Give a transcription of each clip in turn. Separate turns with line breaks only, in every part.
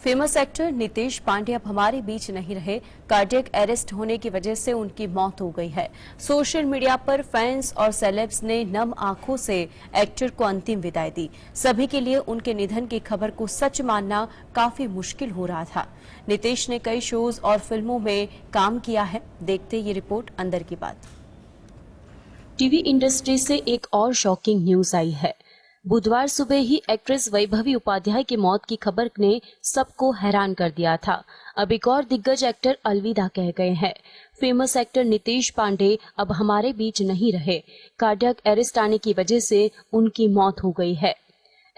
Famous actor Nitesh Pandey अब हमारे बीच नहीं रहे। कार्डियक अरेस्ट होने की वजह से उनकी मौत हो गई है। सोशल मीडिया पर फैंस और सेलेब्स ने नम आंखों से एक्टर को अंतिम विदाई दी। सभी के लिए उनके निधन की खबर को सच मानना काफी मुश्किल हो रहा था। नितेश ने कई शोज और फिल्मों में काम किया है। देखते ये रिपोर्ट अंदर की बात। टीवी इंडस्ट्री से एक और शॉकिंग न्यूज आई है। बुधवार सुबह ही एक्ट्रेस वैभवी उपाध्याय की मौत की खबर ने सबको हैरान कर दिया था। अब एक और दिग्गज एक्टर अलविदा कह गए हैं। फेमस एक्टर नितेश पांडे अब हमारे बीच नहीं रहे। कार्डियक अरेस्ट आने की वजह से उनकी मौत हो गई है।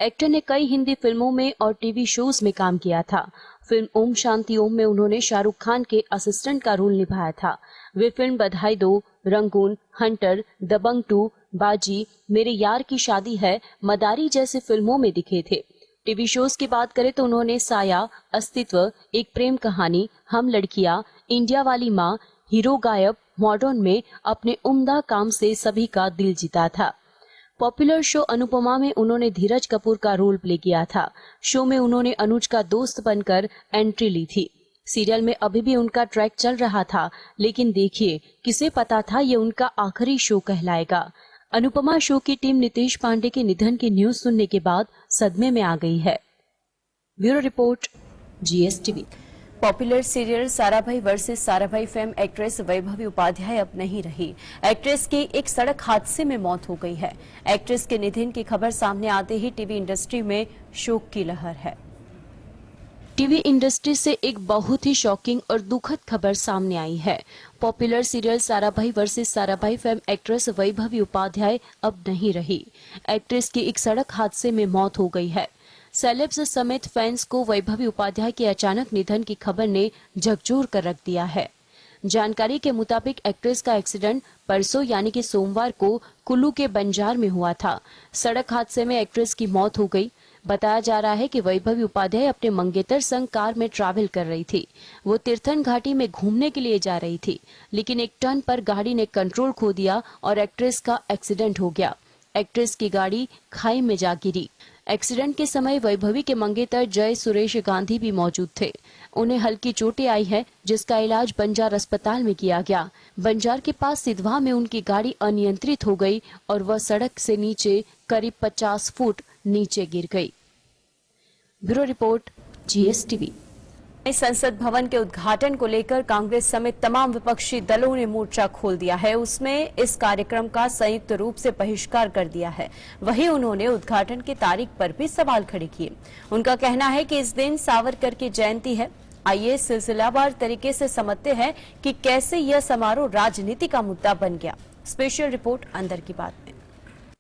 एक्टर ने कई हिंदी फिल्मों में और टीवी शोज में काम किया था। फिल्म ओम शांति ओम में उन्होंने शाहरुख खान के असिस्टेंट का रोल निभाया था। वे फिल्म बधाई दो, रंगून, हंटर, दबंग 2, बाजी, मेरे यार की शादी है, मदारी जैसे फिल्मों में दिखे थे। टीवी शोज की बात करें तो उन्होंने साया, अस्तित्व, एक प्रेम कहानी, हम लड़कियां, इंडिया वाली माँ, हीरो गायब, मॉडर्न में अपने उम्दा काम से सभी का दिल जीता था। पॉपुलर शो अनुपमा में उन्होंने धीरज कपूर का रोल प्ले किया था। शो में उन्होंने अनुज का दोस्त बनकर एंट्री ली थी। सीरियल में अभी भी उनका ट्रैक चल रहा था, लेकिन देखिए, किसे पता था ये उनका आखिरी शो कहलाएगा। अनुपमा शो की टीम नितेश पांडे के निधन की न्यूज सुनने के बाद सदमे में आ गई है। Bureau report, GSTV। Popular serial Sarabhai versus Sarabhai fame actress Vaibhavi Upadhyay अब नहीं रही। एक्ट्रेस की एक सड़क हादसे में मौत हो गई है। एक्ट्रेस के निधन की खबर सामने आते ही टीवी इंडस्ट्री में शोक की लहर है। टीवी इंडस्ट्री से एक बहुत ही शॉकिंग और दुखद खबर सामने आई है। Popular serial Sarabhai versus Sarabhai fame actress Vaibhavi Upadhyay अब नहीं रही। एक्ट्रेस की एक सड़क हादसे में मौत हो गई है। सेलेब्स समेत फैंस को वैभवी उपाध्याय के अचानक निधन की खबर ने झकझोर कर रख दिया है। जानकारी के मुताबिक एक्ट्रेस का एक्सीडेंट परसों यानी कि सोमवार को कुल्लू के बंजार में हुआ था। सड़क हादसे में एक्ट्रेस की मौत हो गई। बताया जा रहा है कि वैभवी उपाध्याय अपने मंगेतर संग कार में ट्रैवल कर रही थी। वो तीर्थन घाटी में घूमने के लिए जा रही थी, लेकिन एक टर्न पर गाड़ी ने कंट्रोल खो दिया और एक्ट्रेस का एक्सीडेंट हो गया। एक्ट्रेस की गाड़ी खाई में जा गिरी। एक्सीडेंट के समय वैभवी के मंगेतर जय सुरेश गांधी भी मौजूद थे। उन्हें हल्की चोटें आई है, जिसका इलाज बंजार अस्पताल में किया गया। बंजार के पास सिधवा में उनकी गाड़ी अनियंत्रित हो गई और वह सड़क से नीचे करीब 50 फुट नीचे गिर गई। Bureau report, GSTV। संसद भवन के उद्घाटन को लेकर कांग्रेस समेत तमाम विपक्षी दलों ने मोर्चा खोल दिया है। उसमें इस कार्यक्रम का संयुक्त रूप से बहिष्कार कर दिया है। वहीं उन्होंने उद्घाटन की तारीख पर भी सवाल खड़े किए। उनका कहना है कि इस दिन सावरकर की जयंती है। आइए सिलसिलावार तरीके से समझते हैं कि कैसे यह समारोह राजनीति का मुद्दा बन गया। स्पेशल रिपोर्ट अंदर की बात में।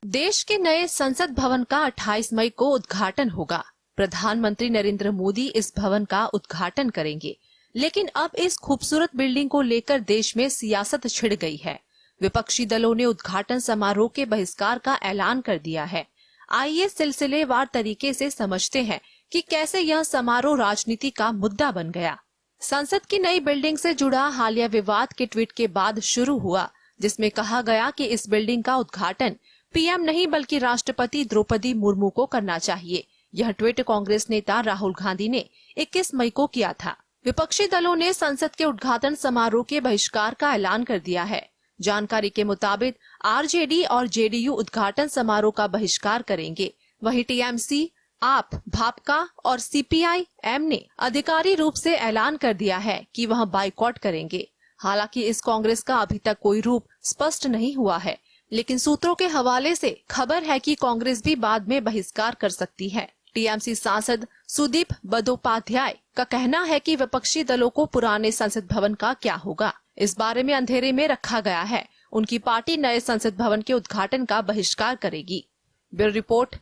देश के नए संसद भवन का 28 मई को उद्घाटन होगा। प्रधानमंत्री नरेंद्र मोदी इस भवन का उद्घाटन करेंगे, लेकिन अब इस खूबसूरत बिल्डिंग को लेकर देश में सियासत छिड़ गई है। विपक्षी दलों ने उद्घाटन समारोह के बहिष्कार का ऐलान कर दिया है। आइए सिलसिलेवार तरीके से समझते हैं कि कैसे यह समारोह राजनीति का मुद्दा बन गया। संसद की नई बिल्डिंग से जुड़ा हालिया विवाद के ट्वीट के बाद शुरू हुआ, जिसमें कहा गया कि इस बिल्डिंग का उद्घाटन पीएम नहीं बल्कि राष्ट्रपति द्रौपदी मुर्मू को करना चाहिए। यह ट्वीट कांग्रेस नेता राहुल गांधी ने 21 मई को किया था। विपक्षी दलों ने संसद के उद्घाटन समारोह के बहिष्कार का ऐलान कर दिया है। जानकारी के मुताबिक आरजेडी और जेडीयू उद्घाटन समारोह का बहिष्कार करेंगे। वहीं टीएमसी, आप, भाजपा और सीपीआई-एम ने आधिकारिक रूप से ऐलान कर दिया है कि वह बाइकॉट करेंगे। हालांकि इस कांग्रेस का अभी तक कोई रूप स्पष्ट नहीं हुआ है, लेकिन सूत्रों के हवाले से खबर है कि कांग्रेस भी बाद में बहिष्कार कर सकती है। टीएमसी सांसद सुदीप बंदोपाध्याय का कहना है कि विपक्षी दलों को पुराने संसद भवन का क्या होगा, इस बारे में अंधेरे में रखा गया है। उनकी पार्टी नए संसद भवन के उद्घाटन का बहिष्कार करेगी। Bureau report.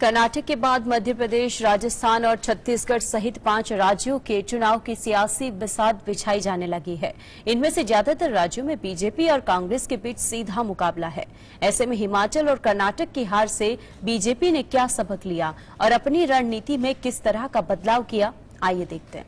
कर्नाटक के बाद मध्य प्रदेश, राजस्थान और छत्तीसगढ़ सहित 5 राज्यों के चुनाव की सियासी बिसात बिछाई जाने लगी है। इनमें से ज्यादातर राज्यों में बीजेपी और कांग्रेस के बीच सीधा मुकाबला है। ऐसे में हिमाचल और कर्नाटक की हार से बीजेपी ने क्या सबक लिया और अपनी रणनीति में किस तरह का बदलाव किया, आइए देखते हैं।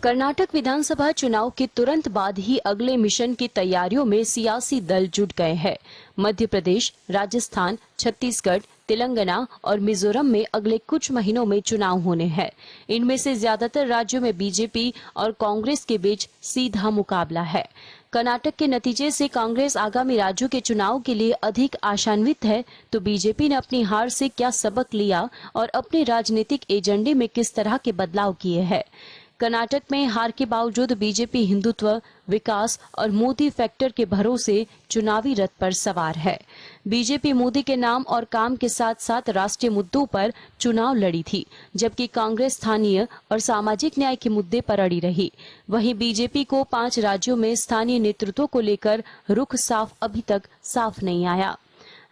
कर्नाटक विधानसभा चुनाव के तुरंत बाद ही अगले मिशन की तैयारियों में सियासी दल जुट गए हैं। मध्य प्रदेश, राजस्थान, छत्तीसगढ़, तेलंगाना और मिजोरम में अगले कुछ महीनों में चुनाव होने हैं। इनमें से ज्यादातर राज्यों में बीजेपी और कांग्रेस के बीच सीधा मुकाबला है। कर्नाटक के नतीजे से कांग्रेस आगामी राज्यों के चुनाव के लिए अधिक आशान्वित है, तो बीजेपी ने अपनी हार से क्या सबक लिया और अपने राजनीतिक एजेंडे में किस तरह के बदलाव किए हैं। कर्नाटक में हार के बावजूद बीजेपी हिंदुत्व, विकास और मोदी फैक्टर के भरोसे चुनावी रथ पर सवार है। बीजेपी मोदी के नाम और काम के साथ साथ राष्ट्रीय मुद्दों पर चुनाव लड़ी थी, जबकि कांग्रेस स्थानीय और सामाजिक न्याय के मुद्दे पर अड़ी रही। वहीं बीजेपी को 5 राज्यों में स्थानीय नेतृत्व को लेकर रुख अभी तक साफ नहीं आया।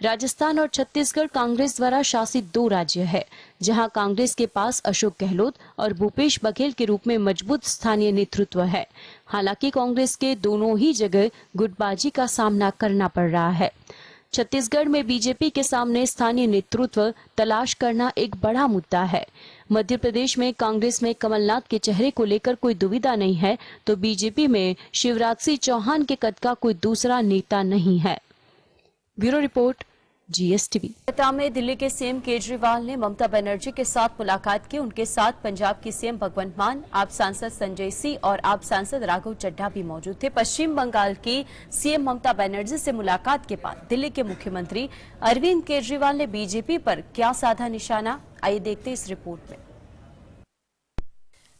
राजस्थान और छत्तीसगढ़ कांग्रेस द्वारा शासित 2 राज्य है, जहां कांग्रेस के पास अशोक गहलोत और भूपेश बघेल के रूप में मजबूत स्थानीय नेतृत्व है। हालांकि कांग्रेस के दोनों ही जगह गुटबाजी का सामना करना पड़ रहा है। छत्तीसगढ़ में बीजेपी के सामने स्थानीय नेतृत्व तलाश करना एक बड़ा मुद्दा है। मध्य प्रदेश में कांग्रेस में कमलनाथ के चेहरे को लेकर कोई दुविधा नहीं है, तो बीजेपी में शिवराज सिंह चौहान के कद का कोई दूसरा नेता नहीं है। Bureau report, GSTV। कोलकाता में दिल्ली के सीएम केजरीवाल ने ममता बनर्जी के साथ मुलाकात की। उनके साथ पंजाब की सीएम भगवंत मान, आप सांसद संजय सिंह और आप सांसद राघव चड्ढा भी मौजूद थे। पश्चिम बंगाल की सीएम ममता बनर्जी से मुलाकात के बाद दिल्ली के मुख्यमंत्री अरविंद केजरीवाल ने बीजेपी पर क्या साधा निशाना, आइए देखते इस रिपोर्ट में।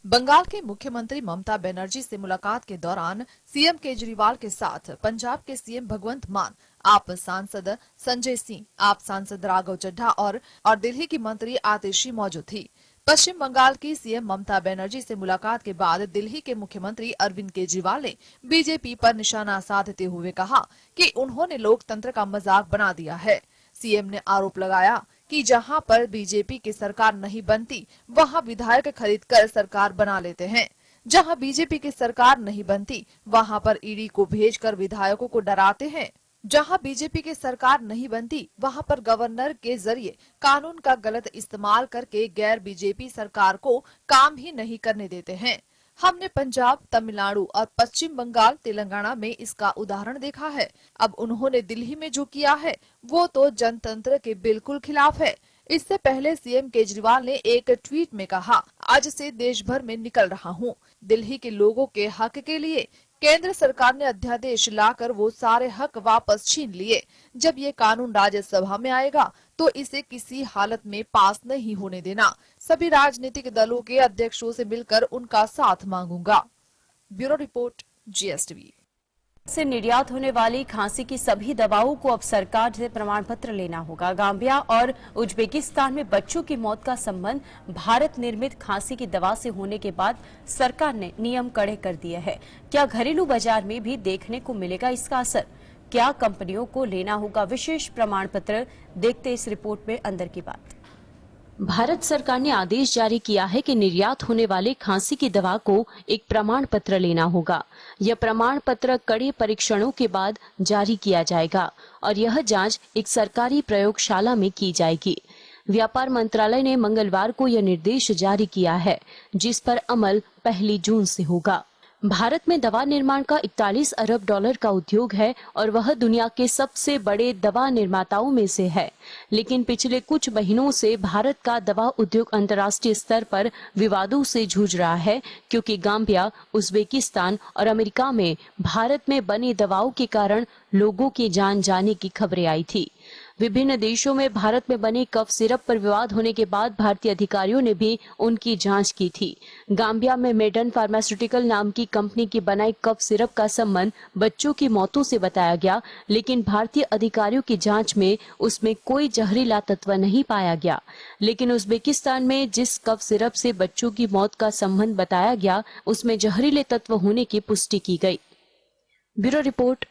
बंगाल के मुख्यमंत्री ममता बनर्जी से मुलाकात के दौरान सीएम केजरीवाल के साथ पंजाब के सीएम भगवंत मान, आप सांसद संजय सिंह, आप सांसद राघव चड्ढा और दिल्ली की मंत्री आतिशी मौजूद थी। पश्चिम बंगाल की सीएम ममता बनर्जी से मुलाकात के बाद दिल्ली के मुख्यमंत्री अरविंद केजरीवाल ने बीजेपी पर निशाना साधते हुए कहा कि उन्होंने लोकतंत्र का मजाक बना दिया है। सीएम ने आरोप लगाया कि जहां पर बीजेपी की सरकार नहीं बनती, वहां विधायक खरीदकर सरकार बना लेते हैं। जहां बीजेपी की सरकार नहीं बनती, वहां पर ईडी को भेजकर विधायकों को डराते हैं। जहां बीजेपी की सरकार नहीं बनती, वहां पर गवर्नर के जरिए कानून का गलत इस्तेमाल करके गैर बीजेपी सरकार को काम ही नहीं करने देते हैं। हमने पंजाब, तमिलनाडु और पश्चिम बंगाल, तेलंगाना में इसका उदाहरण देखा है। अब उन्होंने दिल्ली में जो किया है वो तो जनतंत्र के बिल्कुल खिलाफ है। इससे पहले सीएम केजरीवाल ने एक ट्वीट में कहा, आज से देश भर में निकल रहा हूँ दिल्ली के लोगों के हक के लिए। केंद्र सरकार ने अध्यादेश लाकर वो सारे हक वापस छीन लिए। जब ये कानून राज्यसभा में आएगा तो इसे किसी हालत में पास नहीं होने देना। सभी राजनीतिक दलों के अध्यक्षों से मिलकर उनका साथ मांगूंगा। Bureau report, GSTV।
से निर्यात होने वाली खांसी की सभी दवाओं को अब सरकार से प्रमाण पत्र लेना होगा। गाम्बिया और उज्बेकिस्तान में बच्चों की मौत का संबंध भारत निर्मित खांसी की दवा से होने के बाद सरकार ने नियम कड़े कर दिए हैं। क्या घरेलू बाजार में भी देखने को मिलेगा इसका असर? क्या कंपनियों को लेना होगा विशेष प्रमाण पत्र? देखते इस रिपोर्ट में अंदर की बात। भारत सरकार ने आदेश जारी किया है कि निर्यात होने वाले खांसी की दवा को एक प्रमाण पत्र लेना होगा। यह प्रमाण पत्र कड़े परीक्षणों के बाद जारी किया जाएगा और यह जांच एक सरकारी प्रयोगशाला में की जाएगी। व्यापार मंत्रालय ने मंगलवार को यह निर्देश जारी किया है, जिस पर अमल 1 जून से होगा। भारत में दवा निर्माण का 41 अरब डॉलर का उद्योग है और वह दुनिया के सबसे बड़े दवा निर्माताओं में से है। लेकिन पिछले कुछ महीनों से भारत का दवा उद्योग अंतर्राष्ट्रीय स्तर पर विवादों से जूझ रहा है, क्योंकि गाम्बिया, उज्बेकिस्तान और अमेरिका में भारत में बनी दवाओं के कारण लोगों की जान जाने की खबरें आई थी। विभिन्न देशों में भारत में बने कफ सिरप पर विवाद होने के बाद भारतीय अधिकारियों ने भी उनकी जांच की थी। गाम्बिया में मेडन फार्मास्यूटिकल नाम की कंपनी की बनाई कफ सिरप का संबंध बच्चों की मौतों से बताया गया, लेकिन भारतीय अधिकारियों की जांच में उसमें कोई जहरीला तत्व नहीं पाया गया। लेकिन उज्बेकिस्तान में जिस कफ सिरप से बच्चों की मौत का संबंध बताया गया, उसमें जहरीले तत्व होने की पुष्टि की गई। Bureau report,